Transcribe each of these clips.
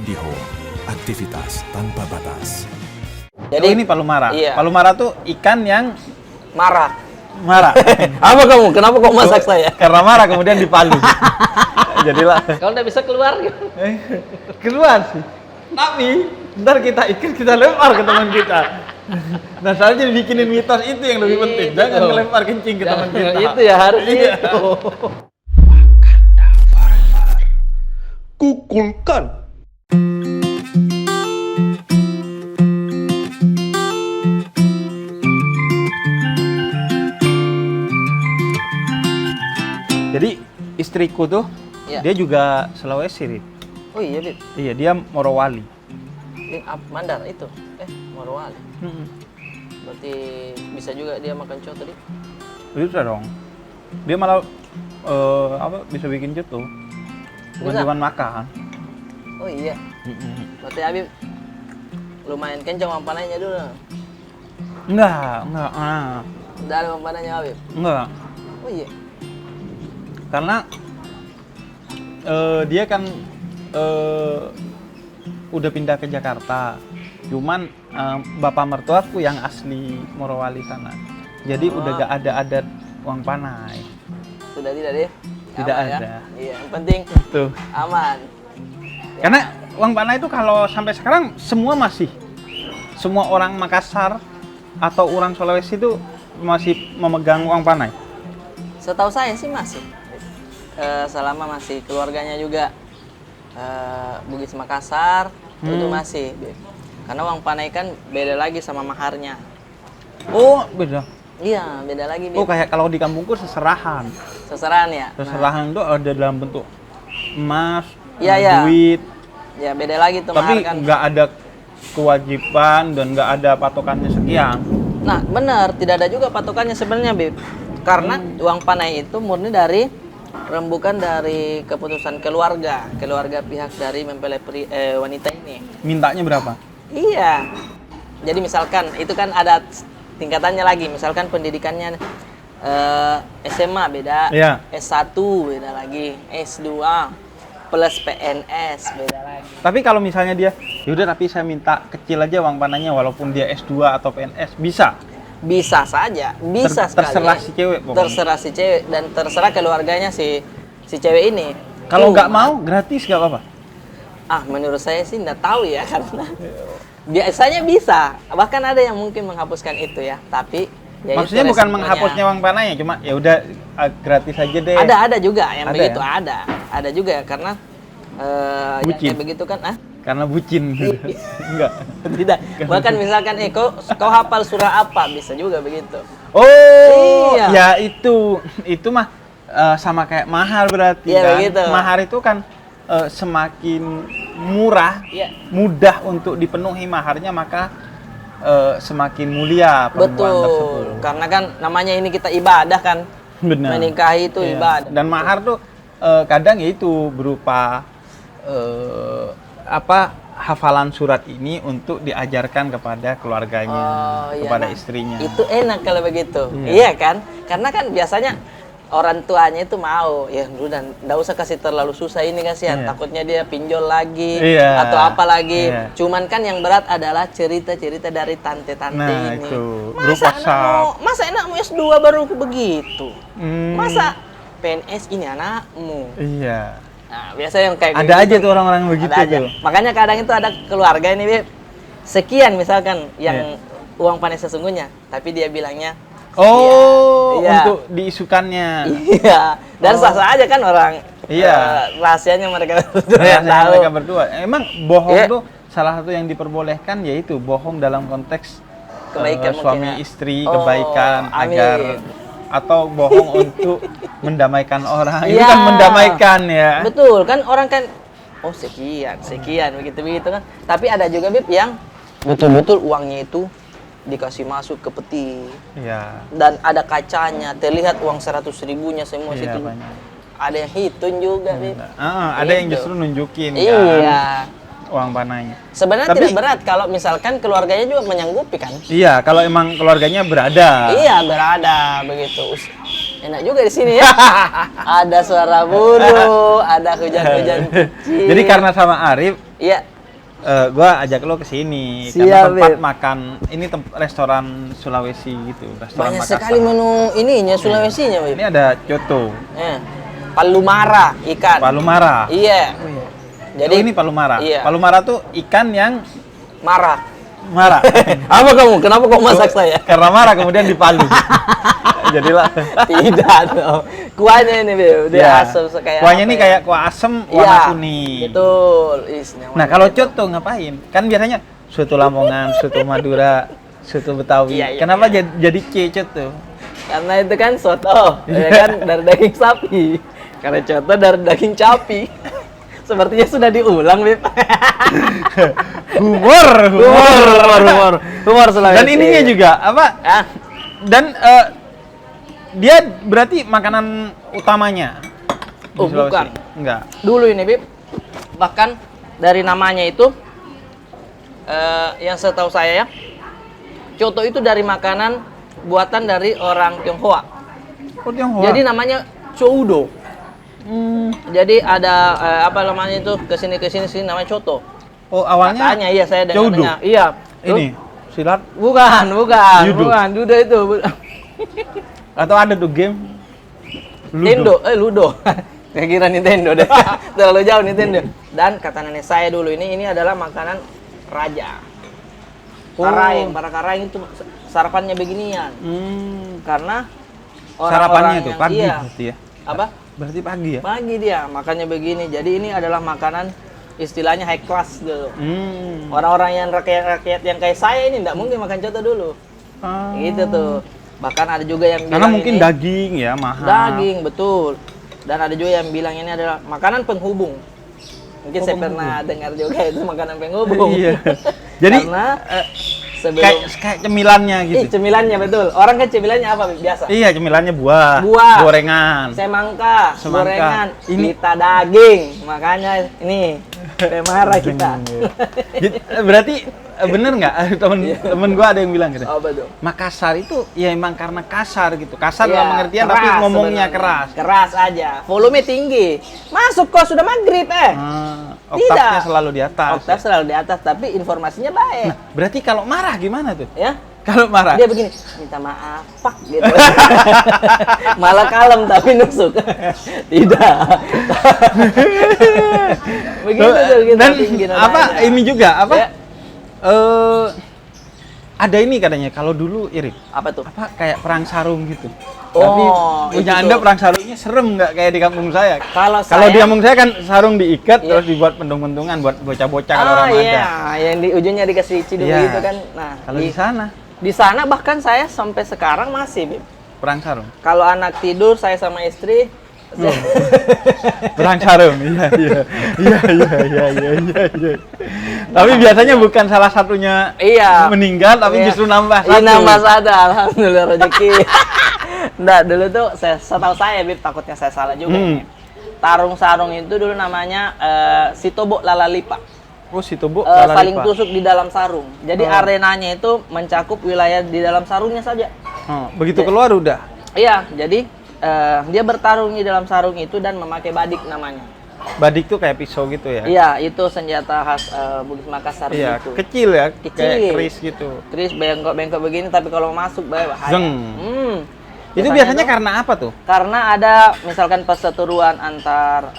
IndiHome, aktivitas tanpa batas. Jadi ini palumara. Iya. Palumara tuh ikan yang marah. marah. Apa kamu? Kenapa kok masak saya? Karena marah kemudian dipalu. Jadilah Kalau udah bisa keluar. keluar sih. Tapi ntar kita ikan kita lempar ke teman kita. Nah, soalnya dibikinin mitos itu yang lebih penting. Jangan ngelempar kencing ke teman kita. Itu ya harus Iya. itu. Kukulkan. Jadi istriku tuh Iya. dia juga Sulawesi, Rit. Oh iya, Bib. Iya, dia Morowali. Ini Mandar itu. Morowali. Berarti bisa juga dia makan coto tadi. Bisa dong. Dia malah bisa bikin coto. Bukan Bisa? cuma makan. Oh iya. Berarti Habib lumayan kencang mampanannya dulu. Enggak. Udah ada mampanannya Habib. Enggak. Oh iya. Karena dia kan udah pindah ke Jakarta. Cuman bapak mertuaku yang asli Morowali sana. Jadi udah gak ada adat uang panai. Sudah tidak deh. Tidak Aman, ada. Ya? Iya, yang penting Tuh. aman. Karena uang panai itu kalau sampai sekarang semua orang Makassar atau orang Sulawesi itu masih memegang uang panai. Setahu saya sih masih. Selama masih keluarganya juga Bugis Makassar itu masih. Bib. Karena uang panai kan beda lagi sama maharnya. Oh, beda. Iya, beda lagi. Bib. Oh, kayak kalau di kampungku seserahan. Seserahan ya. Seserahan itu ada dalam bentuk emas, Iya, iya. duit. Ya beda lagi tuh Tapi mahar kan. nggak ada kewajiban dan nggak ada patokannya sekian. Nah, benar, tidak ada juga patokannya sebenarnya, Bib. Karena uang panai itu murni dari rembukan dari keputusan keluarga pihak dari mempelai wanita ini. Mintanya berapa? Iya. Jadi misalkan itu kan ada tingkatannya lagi. Misalkan pendidikannya SMA beda, Iya. S1 beda lagi, S2 plus PNS beda lagi. Tapi kalau misalnya dia, yaudah tapi saya minta kecil aja uang panainya walaupun dia S2 atau PNS, bisa? Bisa saja, bisa sekali. Terserah si cewek pokoknya. Terserah si cewek dan terserah keluarganya si cewek ini. Kalau nggak Cuma- mau, gratis nggak apa-apa? menurut saya sih nggak tahu ya karena biasanya bisa. Bahkan ada yang mungkin menghapuskan itu ya, tapi ya Maksudnya itu bukan resikonya. menghapusnya uang panainya, cuma ya udah gratis aja deh. Ada juga yang Ada begitu ya? ada juga karena yang Bucin. kayak begitu kan Karena bucin. Enggak. tidak. Bahkan misalkan kau hafal surah apa bisa juga begitu. Oh, Iya. ya itu mah sama kayak mahar berarti Iya, kan. begitu. Mahar itu kan semakin murah, Iya. mudah untuk dipenuhi maharnya, maka semakin mulia perempuan tersebut. Betul. Karena kan namanya ini kita ibadah kan. Benar. Menikahi itu Iya. ibadah. Dan mahar tuh kadang ya itu berupa hafalan surat ini untuk diajarkan kepada keluarganya, iya, kepada nah, istrinya. Itu enak kalau begitu. Iya. Iya kan? Karena kan biasanya orang tuanya itu mau ya udah nggak usah kasih terlalu susah ini kasihan, Iya. takutnya dia pinjol lagi Iya. atau apa lagi. Iya. Cuman kan yang berat adalah cerita-cerita dari tante-tante Nah, ini. itu. Masa Grup masa anakmu S2 baru begitu? Hmm. Masa PNS ini anakmu? Iya. Nah, biasanya yang kayak Ada gitu aja tuh orang-orang begitu ada aja. tuh. Makanya kadang itu ada keluarga ini, Beb. Sekian misalkan yang uang panen sesungguhnya, tapi dia bilangnya Oh, Iya. untuk diisukannya. iya. Dan sah-sah aja kan orang. Iya. Rahasianya mereka Rahasianya tahu. mereka berdua. Emang bohong Iya. tuh salah satu yang diperbolehkan, yaitu bohong dalam konteks Kebaikan suami mungkin ya. istri, Oh, kebaikan amin. agar atau bohong untuk mendamaikan orang. Itu Iya. kan mendamaikan ya. Betul, kan orang kan sekian begitu kan. Tapi ada juga Bib yang betul-betul uangnya itu dikasih masuk ke peti. Iya. Dan ada kacanya, terlihat uang 100.000-nya semua Iya, situ. banyak. Ada yang hitung juga, Bib. Ada yang Gitu. justru nunjukin kan Iya. uang panainya. Sebenarnya Tapi- tidak berat kalau misalkan keluarganya juga menyanggupi kan. Iya, kalau emang keluarganya berada. Iya, berada begitu. Enak juga di sini ya. Ada suara burung, ada hujan-hujan kecil. Jadi karena sama Arif, iya, gua ajak lo ke sini Siap, karena tempat Beb. makan ini restoran Sulawesi gitu, restoran Banyak Makassar. sekali menu ininya Sulawesinya, Bib. Ini ada coto, Palu mara ikan. palu mara. Iya. Jadi ini palu mara. Iya. Palu mara tuh ikan yang Marah. marah. Apa kamu? Kenapa kau masak saya? Karena marah kemudian dipalu. Jadilah. Tidak dong. Kuahnya ini, Bib. Dia Ya. asam kayak Kuahnya apa ini ya? kayak kuah asem Iya, warna kuning. Betul. Nah, kalau coto ngapain? Kan biasanya soto Lamongan, soto Madura, soto Betawi. Iya, iya. Kenapa jadi C coto? Karena itu kan soto, ya kan dari daging sapi. Karena coto dari daging capi. Sepertinya sudah diulang, Bib. Humor Sulawesi. Dan ininya juga apa? Ah, Dan dia berarti makanan utamanya di Oh, Sulawesi? bukan. Enggak. dulu ini, Bib. Bahkan dari namanya itu yang setahu saya ya, coto itu dari makanan buatan dari orang Tionghoa. Oh, Tionghoa. Jadi namanya choudo. Jadi ada apa namanya itu kesini sini namanya coto. Oh, awalnya Katanya iya saya choudo. dengarnya. Iya. Ini silat Bukan. Judo. Bukan, judo itu. atau ada tuh game Nintendo, Ludo. Saya kira Nintendo deh. Terlalu jauh Nintendo. Dan kata nenek saya dulu ini adalah makanan raja. Para karaeng itu sarapannya beginian. Karena Sarapannya itu yang- pagi iya. berarti ya. Apa? Berarti pagi ya? Pagi dia makannya begini. Jadi ini adalah makanan istilahnya high class gitu. Orang-orang yang rakyat yang kayak saya ini enggak mungkin makan coto dulu. Ah. Gitu tuh. Bahkan ada juga yang Karena bilang mungkin ini daging ya mahal. daging, betul. Dan ada juga yang bilang ini adalah makanan penghubung. Mungkin saya pernah dengar juga itu makanan penghubung. Iya. Jadi karena sebelum kayak cemilannya gitu. cemilannya betul. Orang kan cemilannya apa biasa? Iya, cemilannya buah, Buah. gorengan. Semangka, gorengan, Ini- kita daging. Makanya ini marah kita. Berarti bener nggak temen gua ada yang bilang gitu. Apa tuh? Makassar itu ya emang karena kasar gitu. Kasar Iya, dalam pengertian tapi keras ngomongnya sebenarnya. keras. Keras aja. Volume tinggi. Masuk kok sudah maghrib Oktavnya Tidak. selalu di atas. Oktav ya. selalu di atas tapi informasinya baik. Nah, berarti kalau marah gimana tuh? Ya. Kalau marah. Dia begini, minta maaf, pak gitu. Malah kalem tapi nusuk. Tidak. Begitu tuh kita Dan tinggi apa nadanya. ini juga apa? Ya. Ada ini katanya kalau dulu Irik Apa tuh? apa kayak perang sarung gitu. Oh, Tapi itu punya tuh. Anda perang sarungnya serem nggak kayak di kampung saya? Kalau Kalau saya- di kampung saya kan sarung diikat Iya. terus dibuat pentung-pentungan buat bocah-bocah kalau orang ada. iya, yang di ujungnya dikasih ciduk Iya. gitu kan. Nah, Kalau di sana di sana bahkan saya sampai sekarang masih, Bib. perang sarung. Kalau anak tidur saya sama istri Perang sarung. Iya iya. Iya. Tapi biasanya bukan salah satunya Iya. meninggal tapi Iya. justru nambah Iya, satu. nambah satu. Alhamdulillah rezeki. Nggak, dulu tuh setahu saya, Bib, takutnya saya salah juga. Hmm. Tarung sarung itu dulu namanya Sitobo Lalalipa. Oh, si Tobo Saling tusuk di dalam sarung. Jadi arenanya itu mencakup wilayah di dalam sarungnya saja. Begitu keluar udah. Iya, jadi dia bertarung di dalam sarung itu dan memakai badik namanya. Badik tuh kayak pisau gitu ya. Iya, itu senjata khas Bugis Makassar Iya, gitu. kecil ya, Kecil. kayak keris gitu. Chris bengkok-bengkok begini tapi kalau masuk bahaya. Zeng. Itu biasanya tuh- karena apa tuh? Karena ada misalkan perseteruan antar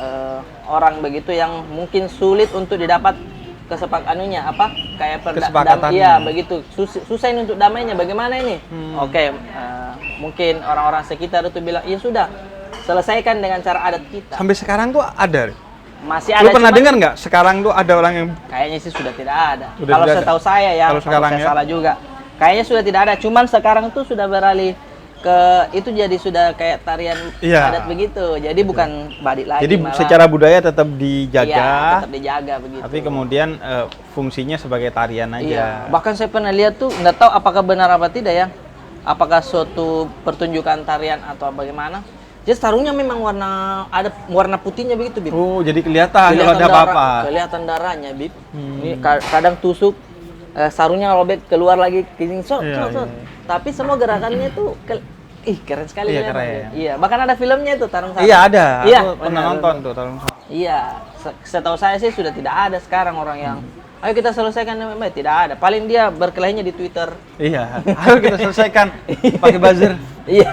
orang begitu yang mungkin sulit untuk didapat kayak Kesepakatannya. iya begitu susah ini untuk damainya bagaimana ini. Oke, mungkin orang-orang sekitar itu bilang ya sudah selesaikan dengan cara adat kita. Sampai sekarang tuh ada. Masih ada. Lu pernah cuman dengar nggak? Sekarang tuh ada orang yang kayaknya sih sudah tidak ada. Sudah Kalau tidak ada. setahu saya ya, Kalau kalau sekarang saya ya. salah juga. Kayaknya sudah tidak ada. Cuman sekarang tuh sudah beralih ke itu jadi sudah kayak tarian Iya. adat begitu. Jadi bukan badik lagi. jadi malah. secara budaya tetap dijaga, Iya, tetap dijaga begitu. tapi kemudian fungsinya sebagai tarian aja. Iya. Bahkan saya pernah lihat tuh nggak tahu apakah benar apa tidak ya. Apakah suatu pertunjukan tarian atau bagaimana? Jadi sarungnya memang ada warna putihnya begitu, Bib. Oh, jadi kelihatan kalau ada apa-apa. Kelihatan darahnya, Bib. Ini kadang tusuk sarungnya robek keluar lagi kering Iya, iya. Tapi semua gerakannya tuh keren sekali Iya, memang, keren. Bib. Iya, bahkan ada filmnya itu Tarung Sarung. Iya ada. Iya, Aku pernah benar, nonton benar. tuh Tarung Sarung. Iya, Setahu saya sih sudah tidak ada sekarang orang yang ayo kita selesaikan MMA, tidak ada. Paling dia berkelahinya di Twitter. Iya, ayo kita selesaikan pakai buzzer. Iya.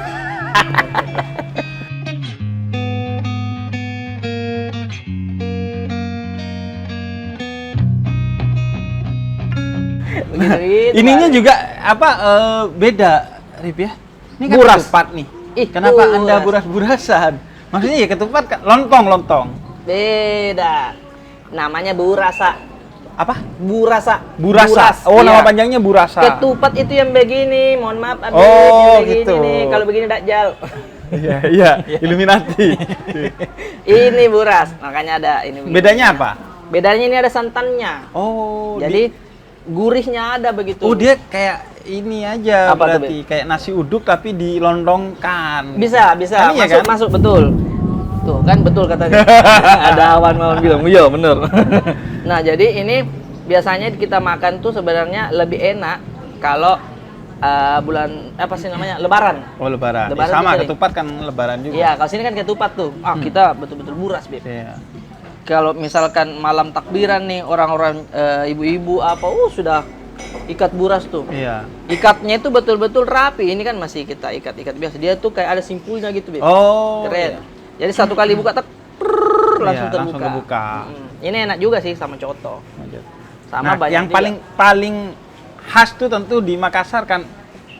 Begitu-begitu, Ininya Pak. juga apa beda, Rip ya? Ini kan Buras. ketupat nih. Ih, Kenapa Anda buras. buras-burasan? Maksudnya ya ketupat kan lontong. Beda. Namanya burasa. Apa? Burasa. Burasa. Oh, Iya. nama panjangnya burasa. Ketupat itu yang begini. Mohon maaf, Abis. Oh, yang begini gitu. nih. Kalau begini dakjal. Iya, Illuminati. Ini buras. Makanya ada ini. begini. Bedanya apa? Bedanya ini ada santannya. Oh, Jadi gurihnya ada begitu. oh dia kayak ini aja Apa tuh, berarti kayak nasi uduk tapi dilontongkan. Bisa. Kan iya masuk, kan? masuk betul. Tuh kan betul katanya. Ada awan-awan bilang, iya bener. Nah jadi ini biasanya kita makan tuh sebenarnya lebih enak kalau bulan apa sih namanya Lebaran. Oh, lebaran. Lebaran Ya, sama tuh sini. ketupat kan lebaran juga. Iya kalau sini kan ketupat tuh. Kita betul-betul buras Beb. Iya. Kalau misalkan malam takbiran nih orang-orang ibu-ibu apa, sudah ikat buras tuh. Iya. Ikatnya itu betul-betul rapi. Ini kan masih kita ikat-ikat biasa. Dia tuh kayak ada simpulnya gitu, Beb. Oh. Keren. Iya. Jadi satu kali buka langsung Iya, terbuka. langsung kebuka. Ini enak juga sih sama coto. Sama Nah, banyak yang juga. paling khas tuh tentu di Makassar kan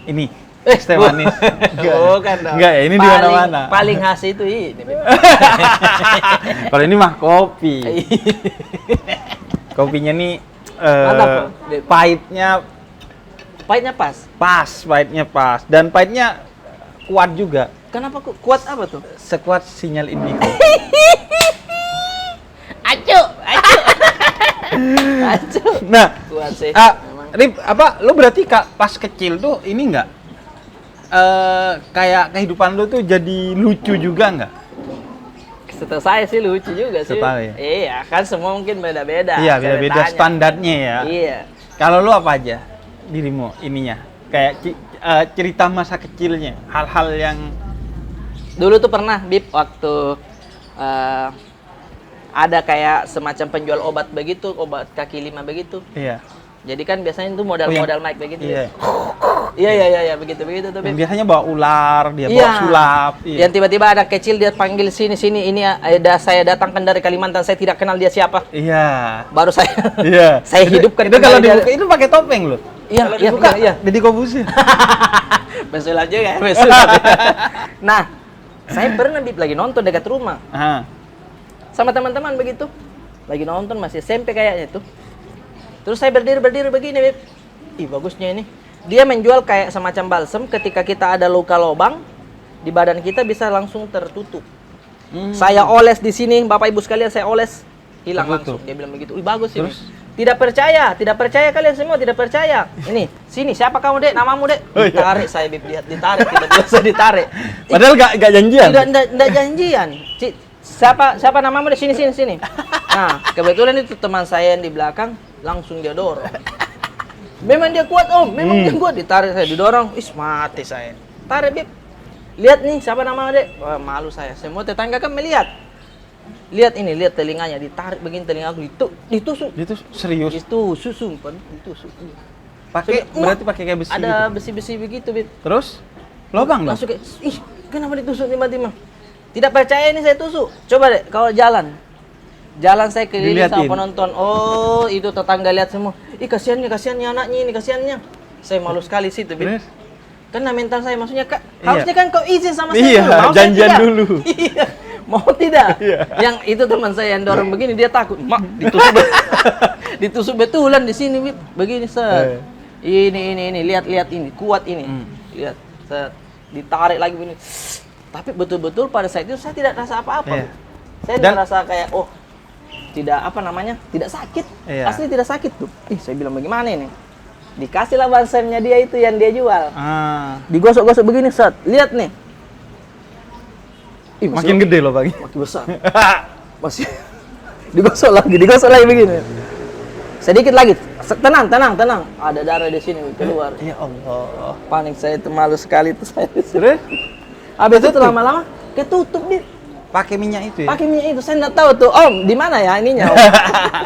ini. Es teh bu- manis. Bukan dong. Enggak ya, ini di mana-mana. Paling khas itu ini, Beb. Kalau ini mah kopi. Kopinya nih Mantap, Beb. pahitnya Pahitnya pas. pahitnya pas dan pahitnya kuat juga. Kenapa kuat apa tuh? Sekuat sinyal indigo. Acu. Acu. Nah, Kuat sih. Memang. Rip, apa lo berarti pas kecil tuh ini enggak kayak kehidupan lo tuh jadi lucu juga enggak? Setahu saya sih lucu juga sih. Setahu ya? Iya, kan semua mungkin beda-beda. Iya, beda-beda ceritanya. standarnya ya. Iya. Kalau lo apa aja dirimu ininya? Kayak cerita masa kecilnya, hal-hal yang Dulu tuh pernah, Bib, waktu ada kayak semacam penjual obat begitu, obat kaki lima begitu. iya. Jadi kan biasanya itu modal-modal mic begitu. Iya. Iya, begitu tuh, Yang Bib. biasanya bawa ular, dia Iya. bawa sulap. Iya. Yang tiba-tiba ada kecil dia panggil sini, ini saya datangkan dari Kalimantan, saya tidak kenal dia siapa. Iya. Baru saya Iya. saya hidupkan Itu kalau kembali dia. dibuka itu pakai topeng loh. Iya, Kalau iya, dibuka, iya. Deddy Kobusir. Besul aja ya, besul. Nah, saya pernah Bib lagi nonton dekat rumah Aha. sama teman-teman begitu. Lagi nonton masih SMP kayaknya tuh. Terus saya berdiri begini, Bib. Ih, bagusnya ini. Dia menjual kayak semacam balsem ketika kita ada luka lubang di badan kita bisa langsung tertutup. Saya oles di sini, Bapak Ibu sekalian, saya oles hilang Tertutup. langsung. Dia bilang begitu. Wih, bagus ini. Terus? Tidak percaya kalian semua, tidak percaya. Ini, sini, siapa kamu, Dek? Namamu, Dek? Oh, iya. Ditarik saya, Bib, lihat, ditarik, tiba-tiba saya ditarik. Padahal gak janjian. Tidak janjian. Siapa namamu, Dek? Sini. Nah, kebetulan itu teman saya yang di belakang, langsung dia dorong. Memang dia kuat, Om. Memang dia kuat. Ditarik saya, didorong. Ih, mati saya. Tarik, Bib. Lihat nih, siapa namanya, Dek? Wah, malu saya. Semua tetangga kan melihat. Lihat ini, lihat telinganya. Ditarik begini telinga aku. Ditusuk. Itu serius. Ditusuk, sumpah. Ditusuk. Pakai Sudah, berarti pakai kayak besi. Ada gitu. besi-besi begitu, Bib. Terus lobang dong. Langsung kayak, ih, kenapa ditusuk tiba-tiba? Tidak percaya ini saya tusuk. Coba deh, kalau jalan saya keliling sama Diliatin. penonton. Oh, itu tetangga lihat semua. Ih, kasihannya anaknya ini, kasihannya. Saya malu sekali sih, Bib. Terus? Karena mental saya maksudnya, Kak, Iya. harusnya kan kau izin sama Iya, saya dulu. Mau saya janjian tidak? dulu. Iya. Mau tidak? Iya. Yang itu teman saya yang dorong begini, dia takut. Mak, ditusuk ditusuk betulan di sini, Bib. Begini, set. Ini, lihat ini, kuat ini. Lihat, set. Ditarik lagi begini. Tapi betul-betul pada saat itu saya tidak rasa apa-apa. Iya. Bib. Saya Dan- tidak rasa kayak, tidak tidak sakit. Iya. Asli tidak sakit tuh. Ih, saya bilang bagaimana ini? Dikasihlah balsemnya dia itu yang dia jual. Ah, Digosok-gosok begini, set. Lihat nih. Ih, makin gede loh Bang. makin besar. Masih digosok lagi begini. Sedikit lagi. Tenang. Ada darah di sini keluar. Ya Allah. Panik saya itu, malu sekali itu saya. Terus? Habis itu lama-lama ketutup nih. Pakai minyak itu ya? Pakai minyak itu, saya nggak tahu tuh. Om, di mana ya ininya? Om?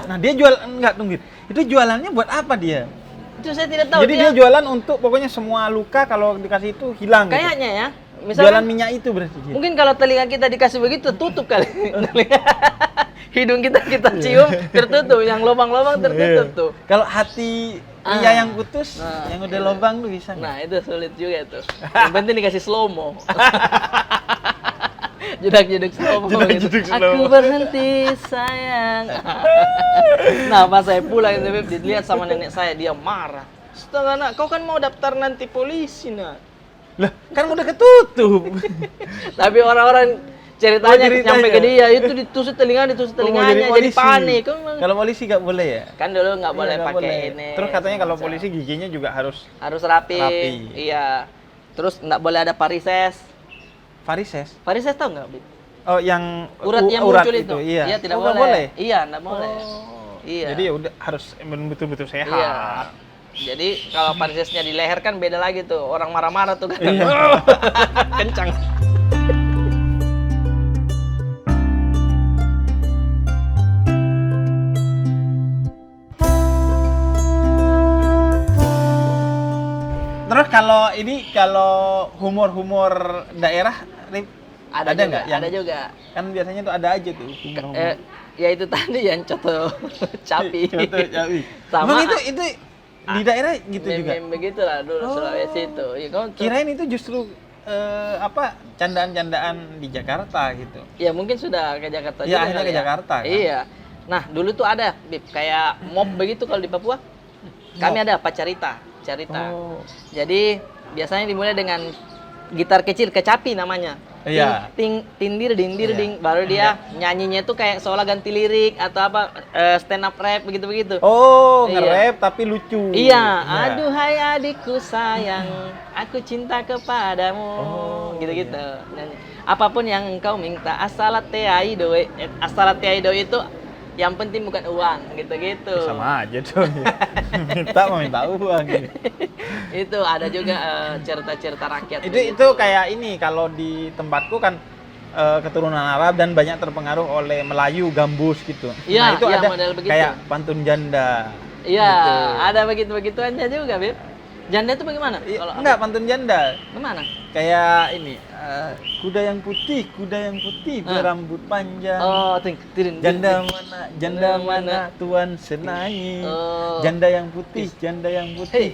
Nah, dia jual enggak tunggu. Itu jualannya buat apa dia? Itu saya tidak tahu. Jadi dia jualan untuk pokoknya semua luka kalau dikasih itu hilang gitu. kayaknya ya. Jualan Misalkan minyak itu berarti dia. mungkin kalau telinga kita dikasih begitu tutup kali. Hidung kita cium tertutup, yang lubang-lubang tertutup Iya. tuh. Kalau hati pria Ah. yang putus, Nah, yang udah lubang tuh bisa nggak? Nah, itu sulit juga tuh. Yang penting dikasih slow-mo. Jedak-jeduk slow-mo gitu. Jedak-jeduk Aku slow-mo. berhenti sayang. Nah, pas saya pulang itu Beb, dilihat sama nenek saya, dia marah. Setengah nak, kau kan mau daftar nanti polisi nak. Lah, kan udah ketutup. Tapi orang-orang ceritanya ceritanya. nyampe ke dia itu ditusuk telinganya, Mau telinganya jadi polisi. panik. Kalau polisi nggak boleh ya? Kan dulu nggak boleh Iya, nggak pakai boleh. ini. Terus katanya kalau semacam. polisi giginya juga harus harus rapi. Rapi. Iya. Terus nggak boleh ada varises. varises. Varises tau nggak, Bib? Oh, yang Urat yang urat muncul itu. Iya. tidak Oh, nggak boleh. Iya, nggak boleh. Oh. Iya. Jadi ya udah harus betul-betul sehat. Iya. Jadi kalau varisesnya di leher kan beda lagi tuh. Orang marah-marah tuh kan. Iya. Kencang. Terus kalau humor-humor daerah, Rip, ada juga, nggak? Ada juga. Kan biasanya tuh ada aja tuh humor-humor. Ya itu tadi yang coto capi. Contoh, Capi. Sama Emang itu di daerah gitu juga. meme begitulah dulu Oh. Sulawesi itu. Ya, Kirain itu justru candaan-candaan di Jakarta gitu. ya mungkin sudah ke Jakarta Iya, juga akhirnya kali ke Jakarta, kan? Iya. Nah, dulu tuh ada Bib, kayak mob begitu kalau di Papua. Kami ada pacarita, carita. Oh. Jadi biasanya dimulai dengan gitar kecil, kecapi namanya. Iya. Ting tindir dindir Iya. ding, baru dia nyanyinya tuh kayak seolah ganti lirik atau apa stand up rap begitu-begitu. Oh, Iya. nge-rap tapi lucu. Iya, aduhai adikku sayang, aku cinta kepadamu. Oh, Gitu-gitu. iya. Nyanyi. Apapun yang engkau minta, asalate aido. Asalate aido itu yang penting bukan uang, gitu-gitu. Sama aja tuh. minta uang. Gitu. Itu ada juga cerita-cerita rakyat. Itu kayak ini kalau di tempatku kan keturunan Arab dan banyak terpengaruh oleh Melayu, Gambus gitu. Iya, itu iya, ada model begitu. kayak pantun janda. Iya, gitu. ada begitu-begituannya juga, Bib. Janda itu bagaimana? Kalau Enggak, pantun janda. gimana? Kayak ini, kuda yang putih berambut panjang. Oh, ting, tirin, Janda ting. mana, janda mana tuan senangi. Oh. Janda yang putih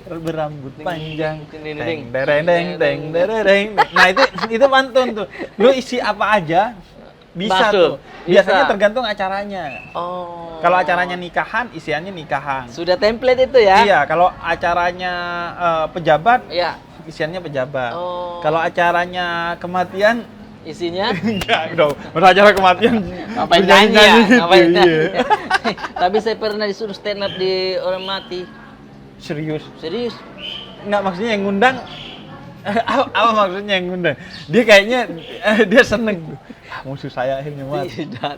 berambut Ding, panjang. ding, ding, Teng ding. dereng deng teng dereng. Nah, itu pantun tuh. Lu isi apa aja bisa Masuk. tuh. Biasanya Bisa. tergantung acaranya. Oh. Kalau acaranya nikahan, isiannya nikahan. Sudah template itu ya? Iya, kalau acaranya pejabat, Iya. isiannya pejabat. Oh. Kalau acaranya kematian, Isinya enggak dong. Pada acara kematian ngapain bernyanyi-nyanyi nyanyi ya? gitu, Ngapain nyanyi? iya. Tapi saya pernah disuruh stand up di orang mati. Serius. Serius? Enggak, maksudnya yang ngundang apa maksudnya yang ngundang? Dia kayaknya dia seneng. Musuh saya akhirnya mati. Tidak.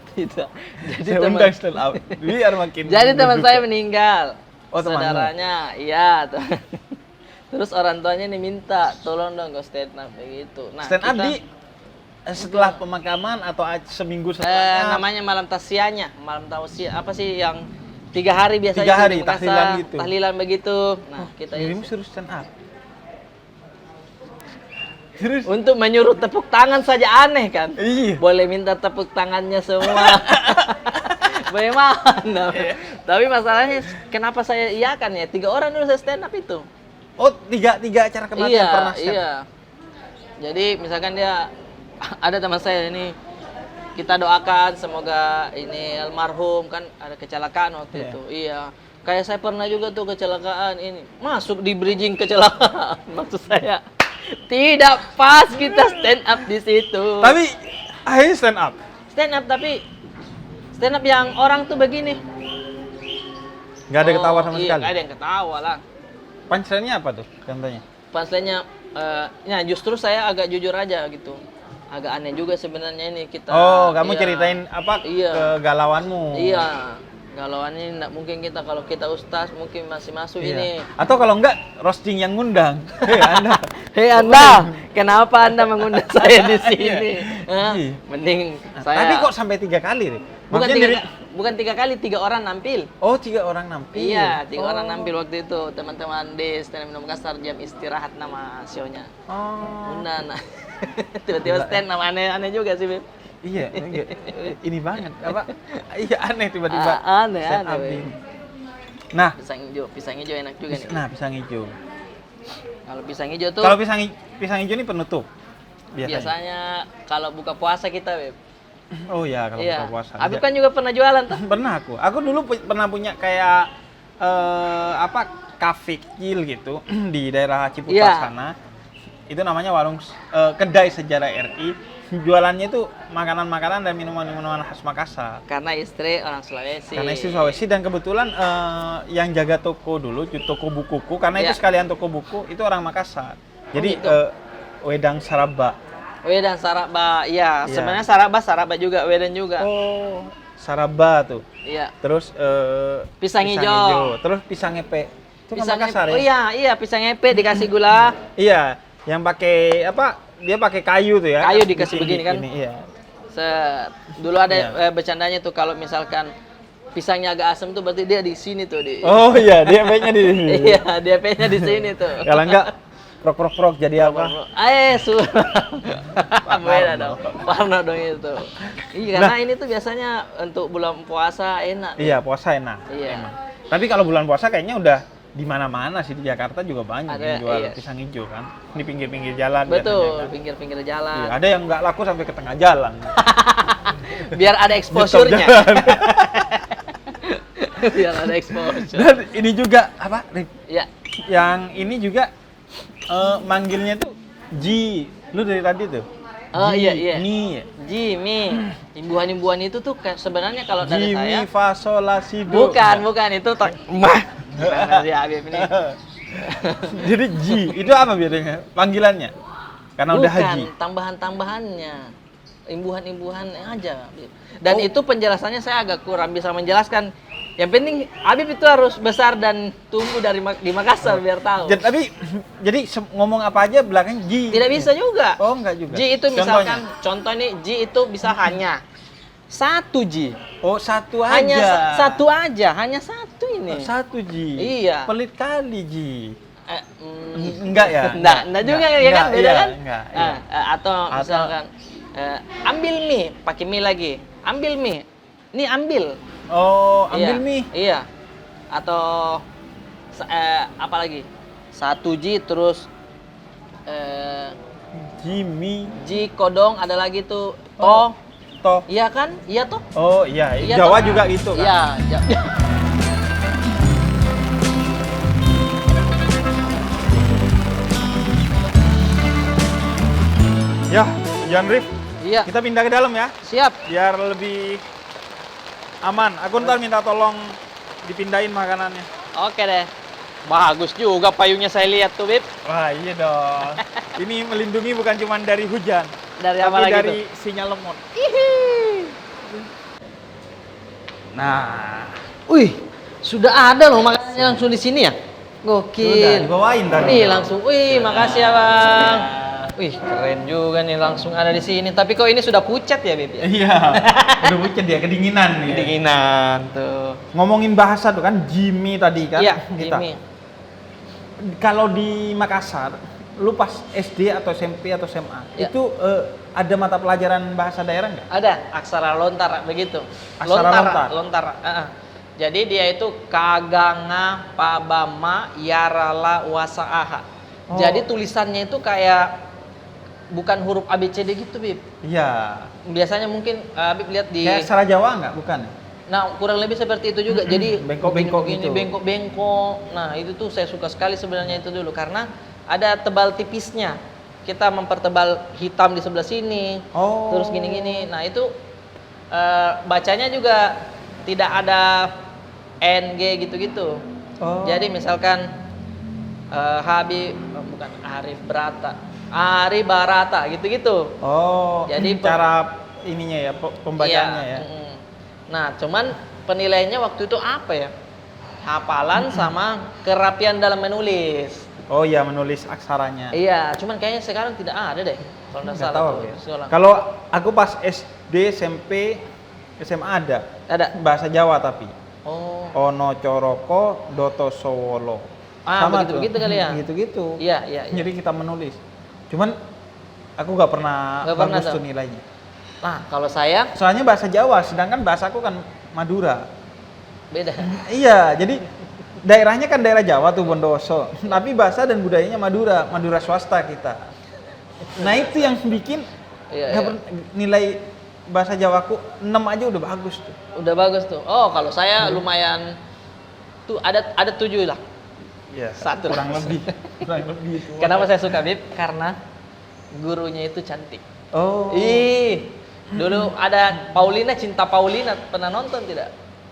Jadi Saya undang stand up biar makin Jadi teman berduka. saya meninggal. Oh, temanmu? Saudaranya, iya. Terus orang tuanya nih minta, tolong dong ke stand up begitu. Nah, stand up kita- di setelah pemakaman atau seminggu setelahnya? namanya malam tasyahnya, malam tausiah apa sih yang 3 hari biasanya 3 hari, di Makassar, tahlilan gitu. tahlilan begitu. Nah, kita Dirimu suruh stand up. Terus? untuk menyuruh tepuk tangan saja aneh kan? Iya. Boleh minta tepuk tangannya semua. Bagaimana? Tapi masalahnya kenapa saya iyakan ya? 3 orang dulu saya stand up itu. Oh, tiga acara kematian pernah stand up? Iya. Jadi misalkan dia ada teman saya ini, kita doakan semoga ini almarhum, kan ada kecelakaan waktu Iya. itu. Iya. Kayak saya pernah juga tuh kecelakaan ini. Masuk di bridging kecelakaan maksud saya. Tidak pas kita stand up di situ. Tapi akhirnya stand up. Stand up tapi stand up yang orang tuh begini. Nggak ada ketawa sama iya, sekali. nggak ada yang ketawa lah. Punchline-nya apa tuh contohnya? Punchline-nya ya justru saya agak jujur aja gitu. Agak aneh juga sebenarnya ini kita. Oh, kamu iya. ceritain apa Iya. kegalauanmu? Iya. Kalau ini enggak mungkin kita, kalau kita ustaz mungkin masih masuk Iya. ini. Atau kalau enggak roasting yang ngundang. Hei Anda. Hei Anda, kenapa Anda mengundang saya di sini? Hah? Iya. Mending saya. Tapi kok sampai 3 kali nih? Bukan tiga kali, 3 orang nampil. Oh, 3 orang nampil. Iya, 3 orang nampil waktu itu. Teman-teman di stand up Makassar jam istirahat nama show-nya. Oh. Undang. Tiba-tiba stand nama aneh-aneh juga sih, Beb. Iya, ini banget apa? Iya aneh tiba-tiba. Aneh, stand up Beb. ini. Nah, Pisang hijau enak juga nih. nah pisang hijau. Kalau pisang hijau tuh Kalau pisang hijau ini penutup. biasanya kalau buka puasa kita, Beb. Oh iya, kalau Iya. buka puasa. Habib kan juga pernah jualan tuh. Pernah aku. Aku dulu pernah punya kayak kafe kecil gitu di daerah Ciputat Iya. sana. Itu namanya warung kedai sejarah RI. Jualannya itu makanan-makanan dan minuman-minuman khas Makassar. Karena istri orang Sulawesi. Karena istri Sulawesi dan kebetulan yang jaga toko dulu, toko bukuku, karena itu Iya. sekalian toko buku itu orang Makassar. Jadi gitu. Wedang Saraba. Wedan Saraba, iya. Iya. Sebenarnya Saraba juga, Wedan juga. Oh, Saraba tuh. Iya. Terus Pisang hijau. Terus pisang epe. Itu kan Pisang Makassar oh ya? iya, pisang epe dikasih gula. Iya, yang pakai apa? Dia pakai kayu tuh ya. Kayu dikasih begini kan? Iya. Set. Dulu ada Iya. bercandanya tuh kalau misalkan pisangnya agak asam tuh berarti dia di sini tuh di. Oh iya, dia epenya di sini. Iya, dia epenya di sini tuh. Kalau enggak prok jadi apa? Beda dong. Warna dong itu. Iya, karena ini tuh biasanya untuk bulan puasa enak. Iya, puasa enak. Iya. Emang. Tapi kalau bulan puasa kayaknya udah di mana-mana sih, di Jakarta juga banyak Ada, yang jual iya. pisang hijau kan. Di pinggir-pinggir jalan Betul, biasanya kan. pinggir-pinggir jalan. Iya, ada yang nggak laku sampai ke tengah jalan. Biar ada exposure-nya. Jalan. Biar ada exposure. Dan ini juga apa? Rip? Ya, Yang ini juga manggilnya tuh Ji. Lu dari tadi tuh. Oh, Ji, iya, iya. Mi. Jimmy. Imbuhan-imbuhan itu tuh sebenarnya kalau dari Ji, Mi, saya Fa, Sol, La, Si, Do. bukan itu tak mah. Gimana sih Habib ini? Jadi Ji, itu apa biasanya panggilannya? Karena udah haji. Tambahan-tambahannya. Imbuhan-imbuhan aja. Habib. Dan Oh. itu penjelasannya saya agak kurang bisa menjelaskan. Yang penting Habib itu harus besar dan tumbuh di Makassar biar tahu. Jadi ngomong apa aja belakang Ji. Tidak bisa juga. Oh, enggak juga. Ji itu misalkan contoh nih Ji itu bisa hanya 1 Ji. Oh, satu Hanya aja. satu aja, hanya satu ini. Oh, satu Ji. Iya. Pelit kali Ji. Enggak Enggak ya? enggak juga ya kan, beda iya, kan? Enggak, Ah, iya. atau misalkan ambil mie, pakai mie lagi. Ambil mie. Ini ambil. Oh, ambil Iya, mie. Iya. Atau apa lagi? 1 Ji terus Jimmy. Ji kodong ada lagi tuh. Oh. Toh. Iya kan? Iya toh? Oh, iya. Iya Jawa toh? juga gitu kan? Iya, Ya, Jan Rif, Iya. kita pindah ke dalam ya, Siap. biar lebih aman. Aku ntar minta tolong dipindahin makanannya. Oke deh. Bagus juga payungnya saya lihat tuh, Bib. Wah, iya dong. Ini melindungi bukan cuma dari hujan, Dari tapi apa lagi dari tuh? sinyal lemot. Ihi. Nah, Wih, sudah ada loh makanannya langsung di sini ya? udah Gokil. dibawain tadi. Nih langsung, wih makasih ya Bang. Wih keren juga nih langsung ada di sini. Tapi kok ini sudah pucat ya Bib? Ya? Iya, udah pucat dia, kedinginan nih. Kedinginan tuh. Ngomongin bahasa tuh kan, Jimmy tadi kan? Iya, kita. Jimmy. Kalau di Makassar, lu pas SD atau SMP atau SMA, Ya. itu ada mata pelajaran bahasa daerah nggak? Ada aksara lontar begitu. Aksara lontar. Lontar. Jadi dia itu kaganga pabama yarala wasaaha. Oh. Jadi tulisannya itu kayak bukan huruf ABCD gitu, Bib. Iya. Biasanya mungkin Bib lihat di Kayak Sara Jawa nggak? Bukan? Nah, kurang lebih seperti itu juga. Jadi Bengkok-bengkok begini, gitu. bengkok-bengkok. Nah, itu tuh saya suka sekali sebenarnya itu dulu karena ada tebal tipisnya. Kita mempertebal hitam di sebelah sini. Oh. Terus gini-gini. Nah, itu bacanya juga tidak ada NG gitu-gitu. Oh. Jadi misalkan bukan Arif Brata, Ari Barata gitu-gitu. Oh. Jadi cara ininya ya, pembacaannya Iya, ya. Nah, cuman penilaiannya waktu itu apa ya? Hafalan sama kerapian dalam menulis. Oh iya, menulis aksaranya. Iya, cuman kayaknya sekarang tidak ada deh. Kalau nggak Nggak salah tahu tuh, ya. sekolah. Kalau aku pas SD, SMP, SMA ada. Ada. Bahasa Jawa tapi. Oh. Ono coroko, doto sowolo. Begitu-begitu kali ya? Gitu-gitu. Iya, iya. Jadi kita menulis. Cuman aku nggak pernah Nggak pernah bagus tuh. tuh nilainya. Nah, kalau saya Soalnya bahasa Jawa, sedangkan bahasaku kan Madura. beda. Iya, jadi daerahnya kan daerah Jawa tuh Bondowoso. Tapi bahasa dan budayanya Madura, Madura swasta kita. Nah itu yang bikin Iya, nggak iya. nilai bahasa Jawaku 6 aja udah bagus tuh. Udah bagus tuh. Oh, kalau saya lumayan tuh ada 7 lah. Iya, Satu. kurang lebih. Kurang lebih itu. Kenapa saya suka Bib? Karena gurunya itu cantik. Oh. Ih, dulu ada Paulina, Cinta Paulina, pernah nonton tidak?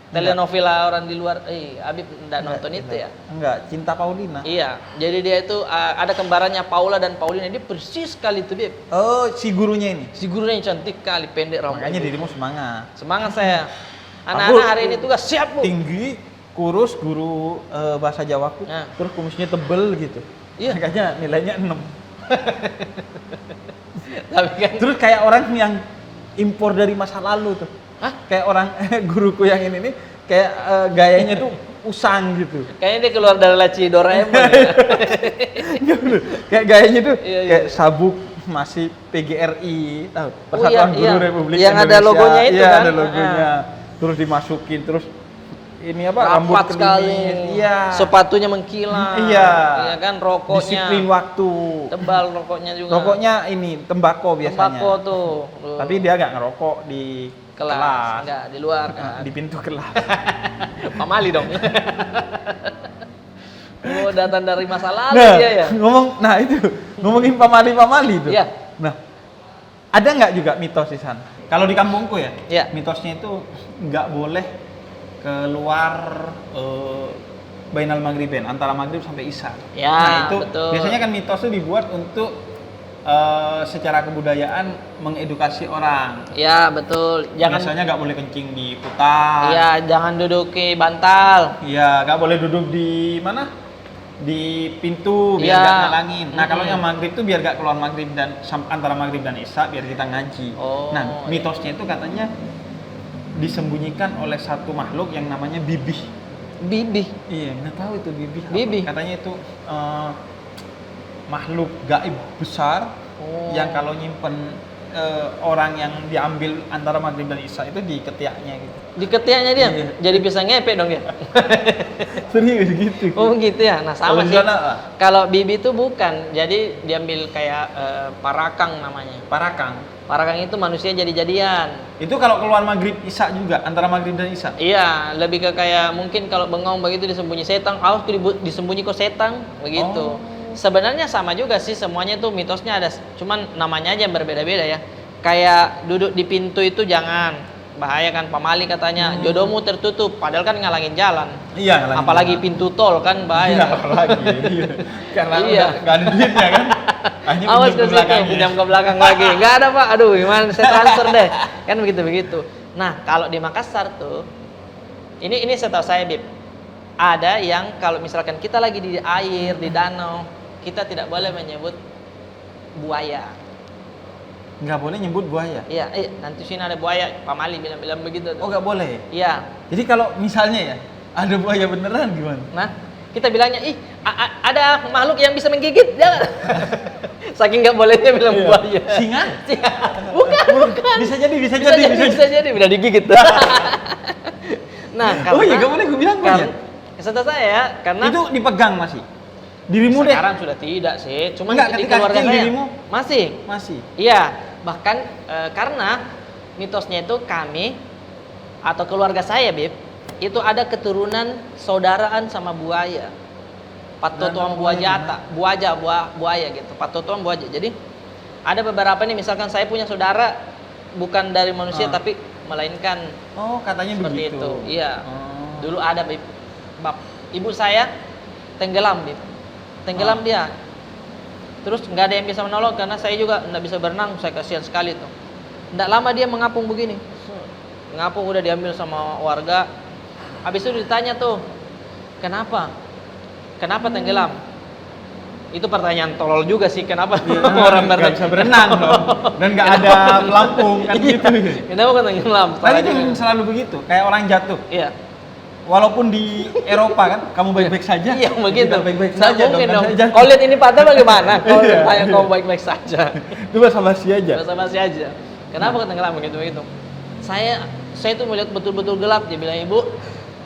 Telenovela orang di luar. Habib enggak nonton itu ya? Enggak, Cinta Paulina. Iya, jadi dia itu ada kembarannya Paula dan Paulina. Dia persis sekali tuh, Bib. Oh, si gurunya ini. Si gurunya yang cantik kali, pendek rambut. Makanya dirimu semangat. Semangat saya. Anak-anak hari ini tugas siap, Bu. Tinggi, kurus, guru bahasa Jawaku. Nah. Terus kumisnya tebel gitu. Iya. Makanya nilainya 6. Tapi kan Terus kayak orang yang impor dari masa lalu tuh. Hah? Kayak orang guruku yang ini nih kayak gayanya tuh usang gitu. kayaknya dia keluar dari laci Doraemon ya. Kayak gayanya tuh Iya, iya. kayak sabuk masih PGRI, tahu? Oh, Persatuan iya, Guru iya. Republik Yang ada Indonesia. logonya itu Iya, kan? ada logonya. Terus dimasukin, terus ini apa? Rambut Rapat sekali. kelimis. Iya. Sepatunya mengkilat. Iya. Iya kan, rokoknya Disiplin waktu. tebal, rokoknya juga. Rokoknya ini tembakau biasanya. tembakau tuh. Tuh. Tapi dia nggak ngerokok di kelas, enggak di luar kan. di pintu kelas. Pamali dong. Oh, datang dari masa lalu Nah, dia ya. ngomongin pamali-pamali itu. Iya. Nah, ada nggak juga mitos di sana? Kalau di kampungku ya, Iya. mitosnya itu nggak boleh keluar bainal maghriben, antara maghrib sampai isya. Ya, Nah itu betul. biasanya kan mitos itu dibuat untuk secara kebudayaan mengedukasi orang. Ya, betul. Jangan Biasanya nggak boleh kencing di hutan. Iya, jangan duduk di bantal. Iya, nggak boleh duduk di mana? Di pintu biar Iya. nggak ngalangin. Nah, kalau Mm-mm. yang maghrib tuh biar nggak keluar maghrib dan antara maghrib dan isya biar kita ngaji. Oh, Nah, mitosnya itu katanya disembunyikan oleh satu makhluk yang namanya bibih. Bibih. Iya, nggak tahu itu bibih. apa. Bibih? Katanya itu makhluk gaib besar Oh. yang kalau nyimpen orang yang diambil antara maghrib dan isya itu di ketiaknya gitu. Di ketiaknya dia. Iya. Jadi bisa ngepek dong dia. Serius gitu. Oh gitu ya. Nah Kalau sama di sih. sana, apa? Kalau bibi itu bukan. Jadi diambil kayak parakang namanya. Parakang. Parakang itu manusia jadi-jadian. Itu kalau keluar maghrib isya juga, antara maghrib dan isya. Iya, lebih ke kayak mungkin kalau bengong begitu disembunyi setan, disembunyi kok setan begitu. Oh. Sebenarnya sama juga sih, semuanya tuh mitosnya ada, cuman namanya aja yang berbeda-beda ya. Kayak duduk di pintu itu jangan, bahaya kan, pamali katanya. Jodohmu tertutup, padahal kan ngalangin jalan. Iya, ngalangin Apalagi jalan. pintu tol kan bahaya. Iya, kan? apalagi. Iya. Karena Iya. udah nggak ada duitnya kan. Hanya Awas pinjam ke situ, pinjam ke belakang lagi. Nggak ada pak, aduh gimana saya transfer deh. Kan begitu-begitu. Nah kalau di Makassar tuh, ini setahu saya Bib, ada yang kalau misalkan kita lagi di air, di danau, kita tidak boleh menyebut buaya. Nggak boleh nyebut buaya. Iya, nanti sini ada buaya, pamali bilang-bilang begitu. Oh, nggak boleh. Iya. Jadi kalau misalnya ya, ada buaya beneran gimana? Nah, kita bilangnya, ada makhluk yang bisa menggigit, jangan. Saking nggak bolehnya bilang Iya. buaya. Singa? Bukan. Bisa jadi. Bisa jadi, udah digigit. Nah, Oh iya, nggak boleh gue bilang buaya. Kata saya, karena Itu dipegang masih. Dirimu deh. sekarang sudah tidak sih, cuma Enggak, di ketika keluarga kecil saya dirimu? masih. Masih. Iya, bahkan karena mitosnya itu kami atau keluarga saya, Bib, itu ada keturunan saudaraan sama buaya. Patotoan buaya gitu. Patotoan buaya. Jadi ada beberapa nih, misalkan saya punya saudara bukan dari manusia tapi melainkan Oh, katanya seperti begitu. itu. Iya. Oh. Dulu ada Bib. Ibu saya tenggelam, Bib. Tenggelam dia. Terus nggak ada yang bisa menolong karena saya juga nggak bisa berenang, saya kasihan sekali tuh. Nggak lama dia mengapung begini. Mengapung udah diambil sama warga, habis itu ditanya tuh, kenapa? Kenapa tenggelam? Itu pertanyaan tolol juga sih, kenapa orang nggak bisa berenang dong, dan nggak ada pelampung kan gitu. Kenapa kan tenggelam? Tadi itu selalu begitu, kayak orang jatuh. Iya. Walaupun di Eropa kan, kamu baik-baik saja. Iya begitu. Kita baik-baik Nggak saja mungkin dong. Kan? Kalau lihat ini patah bagaimana? Kalau Iya. tanya kamu baik-baik saja. Itu basa-basi aja. Basa-basi aja. Kenapa kan tenggelam begitu? Saya itu melihat betul-betul gelap, dia bilang, Ibu.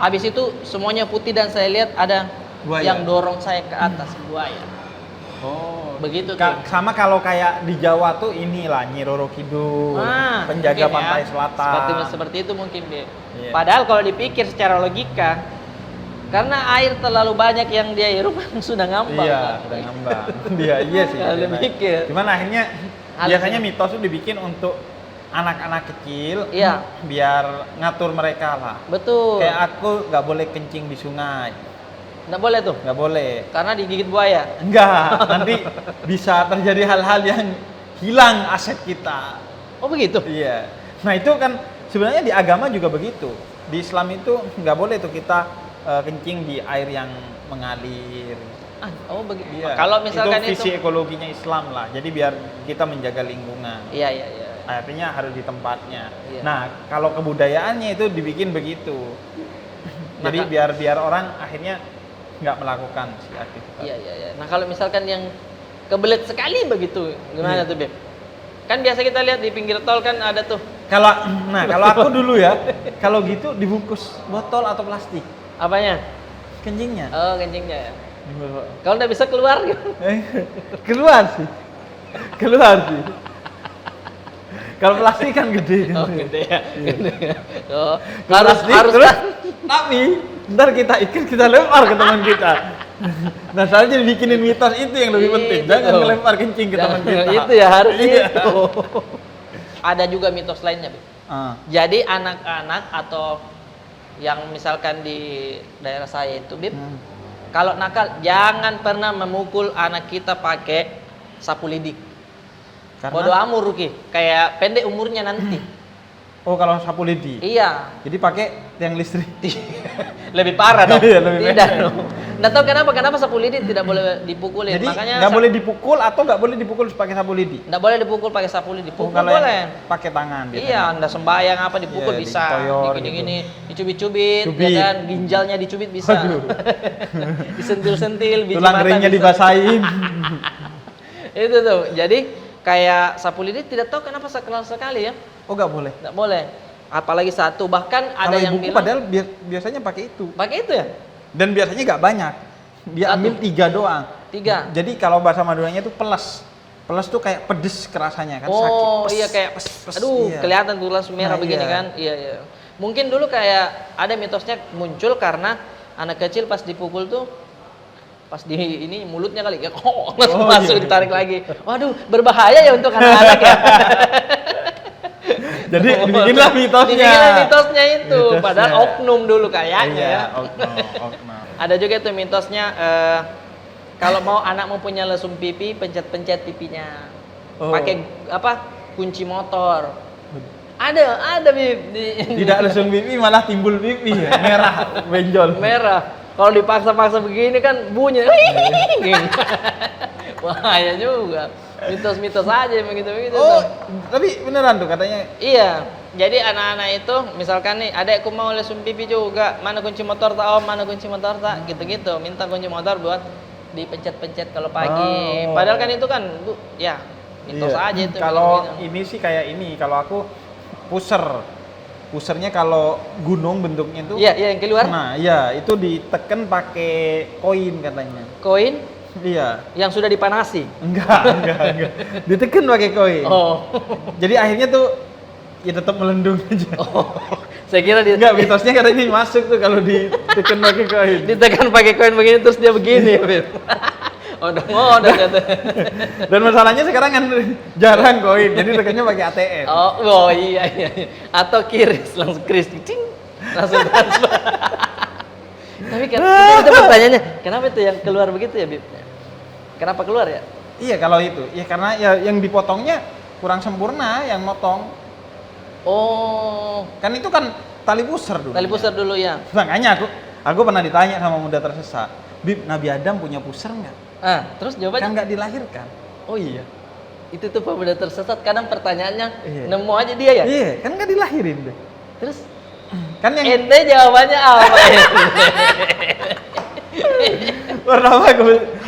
Habis itu semuanya putih dan saya lihat ada Buaya. yang dorong saya ke atas, buaya. Oh, Begitu tuh. sama kalau kayak di Jawa tuh inilah Nyi Roro Kidul, penjaga mungkin pantai ya. selatan. Seperti itu mungkin, Be. Iya. Padahal kalau dipikir secara logika, karena air terlalu banyak yang dia hirup sudah ngambang. Iya, Pak. udah ngambang. Iya sih. Kalau dipikir. Cuman akhirnya biasanya mitos itu dibikin untuk anak-anak kecil, Iya. biar ngatur mereka lah. Betul. Kayak aku nggak boleh kencing di sungai, Nggak boleh tuh, nggak boleh. karena digigit buaya. Enggak, nanti bisa terjadi hal-hal yang hilang aset kita. Oh begitu? Iya. Nah itu kan sebenarnya di agama juga begitu. Di Islam itu nggak boleh tuh kita kencing di air yang mengalir. Oh begitu. Iya. Kalau misalkan itu visi ekologinya Islam lah. Jadi biar kita menjaga lingkungan. Iya. Artinya harus di tempatnya. Iya. Nah kalau kebudayaannya itu dibikin begitu. Jadi Maka- biar orang akhirnya nggak melakukan si aktivitas. Iya. Nah kalau misalkan yang kebelet sekali begitu, gimana Iya. tuh, Beb? Kan biasa kita lihat di pinggir tol kan ada tuh. Kalau aku dulu ya, kalau gitu dibungkus botol atau plastik Apanya? kencingnya. Oh kencingnya ya. Kalau udah bisa keluar Keluar sih. Kalau plastik kan gede. Oh gede ya. Gede ya. Oh, Kalau harus plastik, harus terus, tapi ntar kita ikat kita lempar ke teman kita. Nah soalnya bikinin mitos itu yang lebih penting. Jangan Itu. ngelempar kencing ke teman kita. Itu ya harus Iya. itu. Ada juga mitos lainnya, Beb. Ah. Jadi anak-anak atau yang misalkan di daerah saya itu, Bib, kalau nakal jangan pernah memukul anak kita pakai sapu lidik. Bodoh Karena amur, Ruki. Kayak pendek umurnya nanti. oh kalau sapu lidi. Iya. Jadi pakai tiang listrik. Lebih parah dong. Iya, lebih Tidak parah. dong. Nggak tahu kenapa sapu lidi tidak boleh dipukulin. Jadi Makanya nggak boleh dipukul atau nggak boleh dipukul pakai sapu lidi. nggak boleh dipukul pakai sapu lidi. Oh, Pukul kalau yang boleh. pakai tangan. biasanya. Iya, Anda sembayang apa dipukul Iya, bisa. ditoyor Gini-gini, dicubit-cubit, Cubit. ya kan? Ginjalnya dicubit bisa. Aduh. Disentil-sentil, biji Tulang mata ringnya bisa. dibasahin. Itu tuh. Jadi kayak sapu lidi tidak tahu kenapa sekelas sekali ya. Oh nggak boleh. Nggak boleh. Apalagi satu, bahkan ada Kalau yang ibuku bilang padahal biasanya pakai itu. pakai itu ya. Dan biasanya nggak banyak. Dia Satu. ambil 3 doang. 3. Jadi kalau bahasa Maduranya itu peles. Peles tuh kayak pedes kerasanya kan sakit. Oh Pes, iya kayak pes, pes, aduh iya. kelihatan tuh langsung merah Nah, begini iya. kan. Iya. Mungkin dulu kayak ada mitosnya muncul karena anak kecil pas dipukul tuh pas di ini mulutnya kali ya langsung Oh, masuk iya. ditarik lagi. Waduh, berbahaya ya untuk anak-anak ya. Jadi dibikinlah mitosnya. Dibikinlah mitosnya itu. Mitosnya. Padahal oknum dulu kayaknya Iya, ya. oknum. Ada juga tuh mitosnya kalau mau anak mau punya lesung pipi, pencet-pencet pipinya. Oh. Pakai apa? Kunci motor. Ada Bib di Tidak lesung pipi malah timbul pipi ya, merah, benjol. merah. Kalau dipaksa-paksa begini kan bunyi. Bahaya juga. Mitos-mitos aja begitu-begitu. Oh, tuh. tapi beneran tuh katanya. Iya. Jadi anak-anak itu misalkan nih, adekku mau lesung pipi juga, mana kunci motor tak om, mana kunci motor tak, gitu-gitu. Minta kunci motor buat dipencet-pencet kalau pagi. Oh. Padahal kan itu kan, ya mitos Iya. aja itu. Kalau begitu. ini sih kayak ini, kalau aku puser. Pusernya kalau gunung bentuknya tuh. Iya, yang keluar. Nah, iya, itu diteken pakai koin katanya. Koin Iya. yang sudah dipanasi. Enggak. Diteken pakai koin. Oh. Jadi akhirnya tuh ya tetap melendung aja. Oh. Saya kira dia Enggak, mitosnya katanya masuk tuh kalau diteken pakai koin. ditekan pakai koin begini terus dia begini, Bib. Odong kata. Dan masalahnya sekarang kan jarang koin, jadi tekannya pakai ATM. Oh iya. Atau kiris langsung kiris cing langsung transfer. Tapi kan itu pertanyaannya, kenapa itu yang keluar begitu ya, Bib? Kenapa keluar ya? Iya kalau itu, ya karena ya yang dipotongnya kurang sempurna, yang motong. Oh, Kan itu kan tali pusar dulu. Tali pusar dulu ya. Makanya aku pernah ditanya sama muda tersesat, Bib, Nabi Adam punya pusar nggak? Terus jawabannya? Kan nggak dilahirkan. Oh iya. Itu tuh pemuda tersesat, kadang pertanyaannya Iya. nemu aja dia ya. Iya, kan nggak dilahirin deh. Terus Kan yang ente jawabannya apa? pertama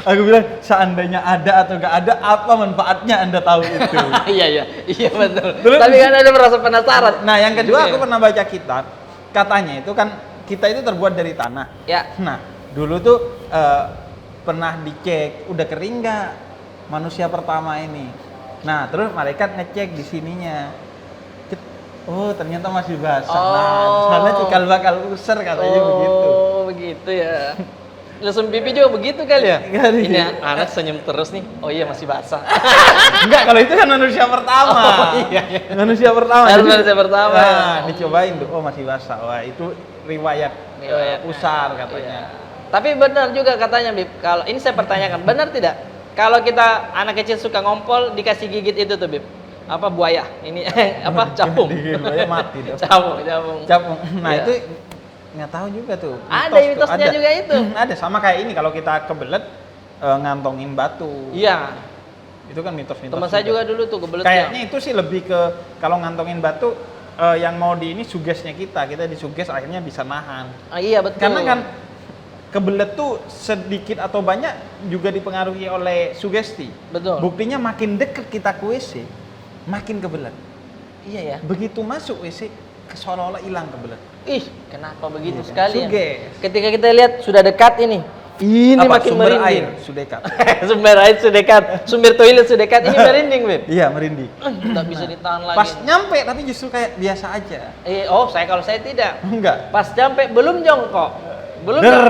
aku bilang seandainya ada atau nggak ada, apa manfaatnya Anda tahu itu? Iya betul. Terus- Tapi kan ada merasa penasaran. Nah, yang kedua Iya. aku pernah baca kitab, katanya itu kan kita itu terbuat dari tanah. Ya. Nah, dulu tuh pernah dicek udah kering nggak manusia pertama ini. Nah, terus malaikat ngecek di sininya. Oh, ternyata masih basah. Nah, soalnya cikal bakal usar katanya begitu. Oh, begitu ya. Langsung pipi juga begitu kali ya? Kali. Ini anak senyum terus nih. Oh iya masih basah. Enggak, kalau itu kan manusia pertama. Oh, iya. Manusia pertama. Harus Jadi- manusia pertama. Nah, dicobain tuh. Oh, masih basah. Wah, itu riwayat usar katanya. Tapi benar juga katanya, Bib. Kalau ini saya pertanyakan, benar tidak? Kalau kita anak kecil suka ngompol dikasih gigit itu tuh, Bib. Apa buaya? Ini apa? Capung. Digigit buaya mati dong. Capung. Capung. Nah, Iya. itu nggak tahu juga tuh. Ada Mitos tuh, mitosnya juga itu. Ada sama kayak ini kalau kita kebelet ngantongin batu. Iya. Itu kan mitos-mitos. Teman saya juga dulu tuh kebelet. Kayaknya itu sih lebih ke kalau ngantongin batu yang mau di ini sugesnya kita disuges akhirnya bisa nahan. Iya betul. Karena kan kebelet tuh sedikit atau banyak juga dipengaruhi oleh sugesti. Betul. Buktinya makin deket kita ke WC, makin kebelet. Iya ya. Begitu masuk WC, seolah-olah hilang kebelet. Ih, kenapa begitu Iya. sekali ya? Suges. Ketika kita lihat sudah dekat ini Apa, makin sumber merinding. air sudah dekat. Sumber air sudah dekat, sumber toilet sudah dekat, ini merinding, Beb. Iya, merinding. Nggak bisa ditahan lagi. Pas nyampe tapi justru kayak biasa aja. Oh, kalau saya tidak. Enggak. Pas nyampe belum jongkok. Belum Der.